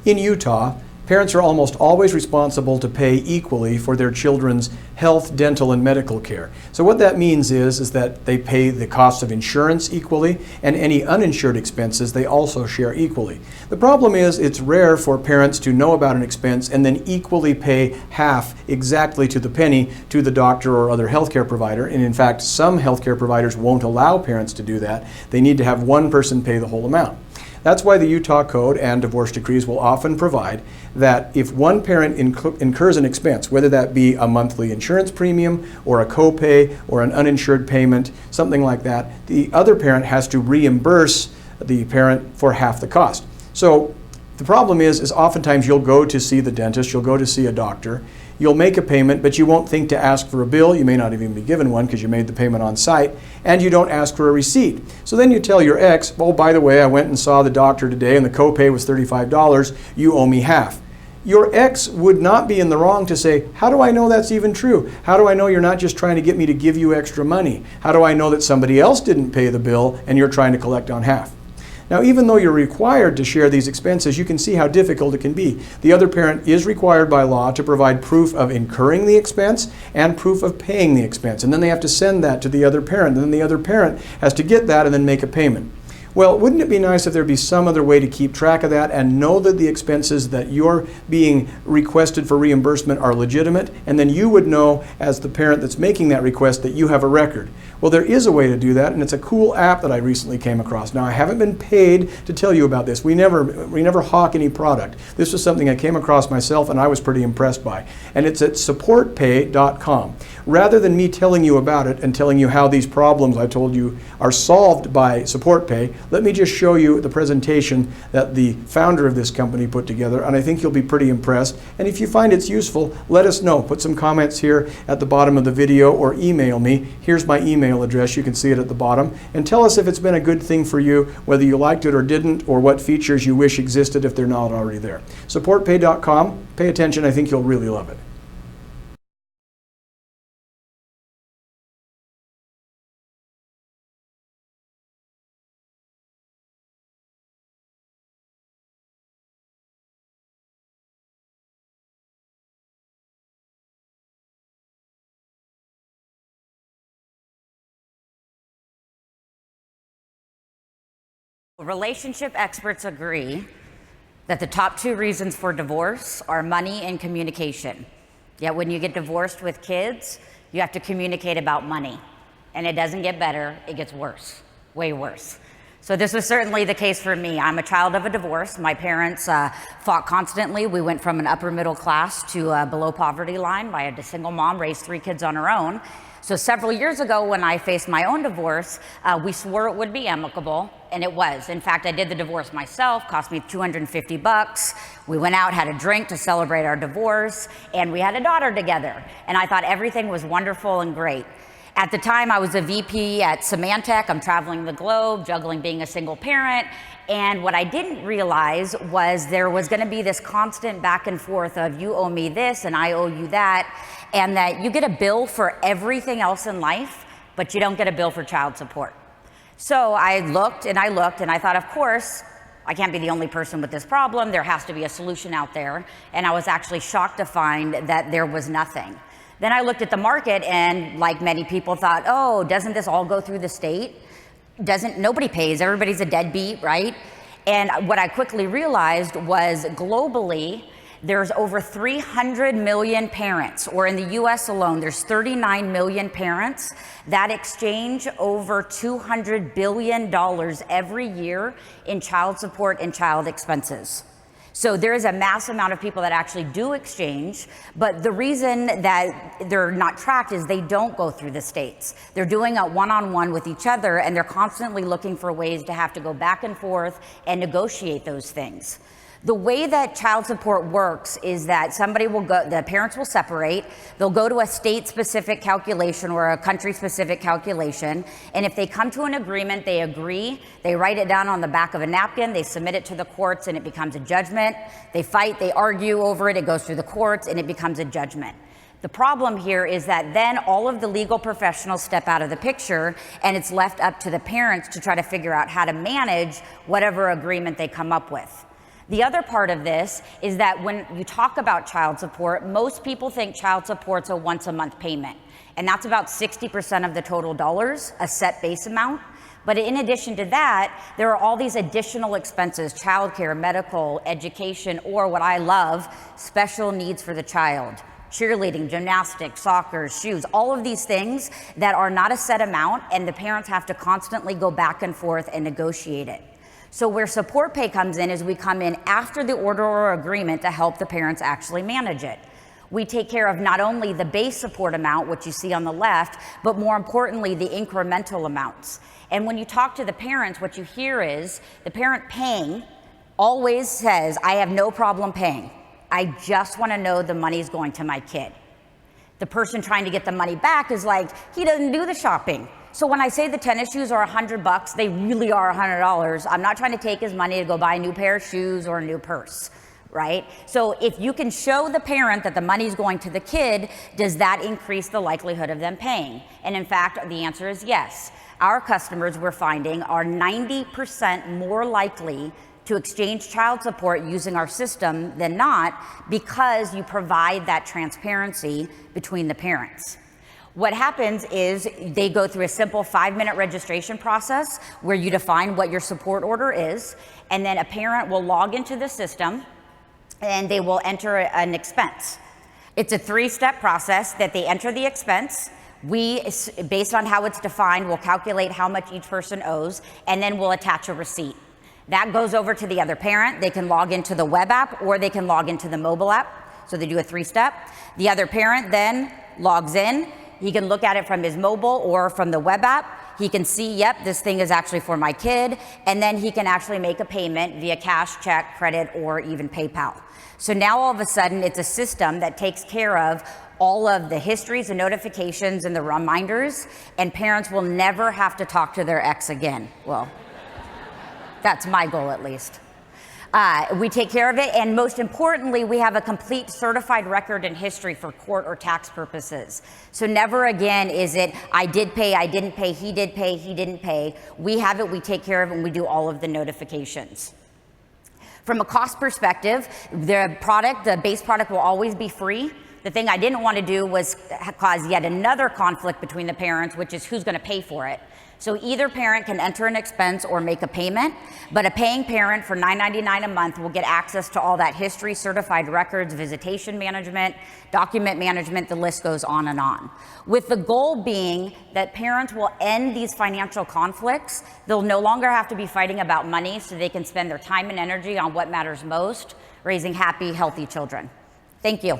In Utah, parents are almost always responsible to pay equally for their children's health, dental, and medical care. So what that means is that they pay the cost of insurance equally, and any uninsured expenses they also share equally. The problem is it's rare for parents to know about an expense and then equally pay half exactly to the penny to the doctor or other healthcare provider. And in fact, some healthcare providers won't allow parents to do that. They need to have one person pay the whole amount. That's why the Utah Code and divorce decrees will often provide that if one parent incurs an expense, whether that be a monthly insurance premium or a copay or an uninsured payment, something like that, the other parent has to reimburse the parent for half the cost. So the problem is oftentimes you'll go to see the dentist, you'll go to see a doctor, you'll make a payment, but you won't think to ask for a bill. You may not even be given one because you made the payment on site, and you don't ask for a receipt. So then you tell your ex, oh, by the way, I went and saw the doctor today and the copay was $35, you owe me half. Your ex would not be in the wrong to say, how do I know that's even true? How do I know you're not just trying to get me to give you extra money? How do I know that somebody else didn't pay the bill and you're trying to collect on half? Now, even though you're required to share these expenses, you can see how difficult it can be. The other parent is required by law to provide proof of incurring the expense and proof of paying the expense. And then they have to send that to the other parent. And then the other parent has to get that and then make a payment. Well, wouldn't it be nice if there'd be some other way to keep track of that and know that the expenses that you're being requested for reimbursement are legitimate, and then you would know as the parent that's making that request that you have a record? Well, there is a way to do that, and it's a cool app that I recently came across. Now, I haven't been paid to tell you about this. We never hawk any product. This was something I came across myself and I was pretty impressed by. And it's at SupportPay.com. Rather than me telling you about it and telling you how these problems I told you are solved by SupportPay, let me just show you the presentation that the founder of this company put together, and I think you'll be pretty impressed. And if you find it's useful, let us know. Put some comments here at the bottom of the video or email me. Here's my email address. You can see it at the bottom. And tell us if it's been a good thing for you, whether you liked it or didn't, or what features you wish existed if they're not already there. SupportPay.com. Pay attention. I think you'll really love it. Relationship experts agree that the top two reasons for divorce are money and communication. Yet when you get divorced with kids, you have to communicate about money. And it doesn't get better, it gets worse, way worse. So this was certainly the case for me. I'm a child of a divorce. My parents fought constantly. We went from an upper middle class to below poverty line. I had a single mom, raised 3 kids on her own. So several years ago when I faced my own divorce, we swore it would be amicable, and it was. In fact, I did the divorce myself, cost me $250. We went out, had a drink to celebrate our divorce, and we had a daughter together. And I thought everything was wonderful and great. At the time, I was a VP at Symantec. I'm traveling the globe, juggling being a single parent. And what I didn't realize was there was going to be this constant back and forth of you owe me this and I owe you that, and that you get a bill for everything else in life, but you don't get a bill for child support. So I looked and I thought, of course, I can't be the only person with this problem. There has to be a solution out there. And I was actually shocked to find that there was nothing. Then I looked at the market and, like many people, thought, oh, doesn't this all go through the state? Nobody pays, everybody's a deadbeat, right? And what I quickly realized was globally, there's over 300 million parents, or in the US alone, there's 39 million parents that exchange over $200 billion every year in child support and child expenses. So there is a mass amount of people that actually do exchange, but the reason that they're not tracked is they don't go through the states. They're doing it one-on-one with each other, and they're constantly looking for ways to have to go back and forth and negotiate those things. The way that child support works is that the parents will separate, they'll go to a state-specific calculation or a country-specific calculation, and if they come to an agreement, they agree, they write it down on the back of a napkin, they submit it to the courts, and it becomes a judgment. They fight, they argue over it, it goes through the courts, and it becomes a judgment. The problem here is that then all of the legal professionals step out of the picture, and it's left up to the parents to try to figure out how to manage whatever agreement they come up with. The other part of this is that when you talk about child support, most people think child support's a once a month payment. And that's about 60% of the total dollars, a set base amount. But in addition to that, there are all these additional expenses, childcare, medical, education, or what I love, special needs for the child. Cheerleading, gymnastics, soccer, shoes, all of these things that are not a set amount, and the parents have to constantly go back and forth and negotiate it. So where SupportPay comes in is we come in after the order or agreement to help the parents actually manage it. We take care of not only the base support amount, which you see on the left, but more importantly, the incremental amounts. And when you talk to the parents, what you hear is the parent paying always says, I have no problem paying. I just want to know the money's going to my kid. The person trying to get the money back is like, he doesn't do the shopping. So when I say the tennis shoes are $100, they really are $100. I'm not trying to take his money to go buy a new pair of shoes or a new purse, right? So if you can show the parent that the money's going to the kid, does that increase the likelihood of them paying? And in fact, the answer is yes. Our customers, we're finding, are 90% more likely to exchange child support using our system than not, because you provide that transparency between the parents. What happens is they go through a simple 5-minute registration process where you define what your support order is, and then a parent will log into the system and they will enter an expense. It's a 3-step process that they enter the expense. We, based on how it's defined, will calculate how much each person owes, and then we'll attach a receipt. That goes over to the other parent. They can log into the web app or they can log into the mobile app. So they do a 3-step. The other parent then logs in. He can look at it from his mobile or from the web app. He can see, yep, this thing is actually for my kid. And then he can actually make a payment via cash, check, credit, or even PayPal. So now all of a sudden it's a system that takes care of all of the histories and notifications and the reminders, and parents will never have to talk to their ex again. Well, that's my goal at least. We take care of it, and most importantly, we have a complete certified record and history for court or tax purposes. So never again is it, I did pay, I didn't pay, he did pay, he didn't pay. We have it, we take care of it, and we do all of the notifications. From a cost perspective, the base product will always be free. The thing I didn't want to do was cause yet another conflict between the parents, which is who's going to pay for it. So either parent can enter an expense or make a payment, but a paying parent for $9.99 a month will get access to all that history, certified records, visitation management, document management, the list goes on and on. With the goal being that parents will end these financial conflicts. They'll no longer have to be fighting about money, so they can spend their time and energy on what matters most, raising happy, healthy children. Thank you.